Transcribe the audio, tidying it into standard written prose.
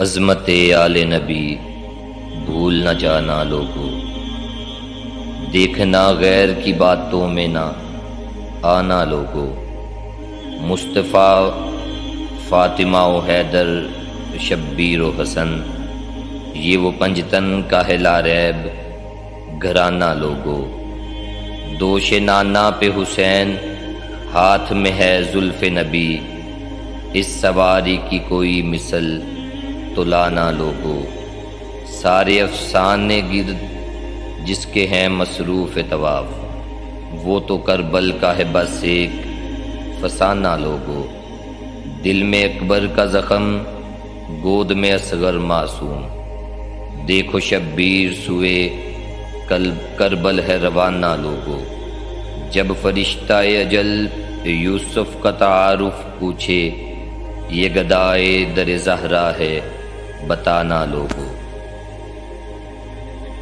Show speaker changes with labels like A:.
A: عظمت آل نبی بھول نہ جانا لوگو، دیکھنا غیر کی باتوں میں نہ آنا لوگو۔ مصطفیٰ، فاطمہ و حیدر، شبیر و حسن، یہ وہ پنجتن کا ہے لا ریب گھرانہ لوگو۔ دوش نانا پہ حسین، ہاتھ میں ہے زلف نبی، اس سواری کی کوئی مثل تو لانا لوگو۔ سارے افسانے گرد جس کے ہیں مصروف طواف، وہ تو کربل کا ہے بس ایک فسانہ لوگو۔ دل میں اکبر کا زخم، گود میں اصغر معصوم، دیکھو شبیر سوئے کربل ہے روانہ لوگو۔ جب فرشتہ اجل یوسف کا تعارف پوچھے، یہ گدائے در زہرا ہے بتانا لوگو۔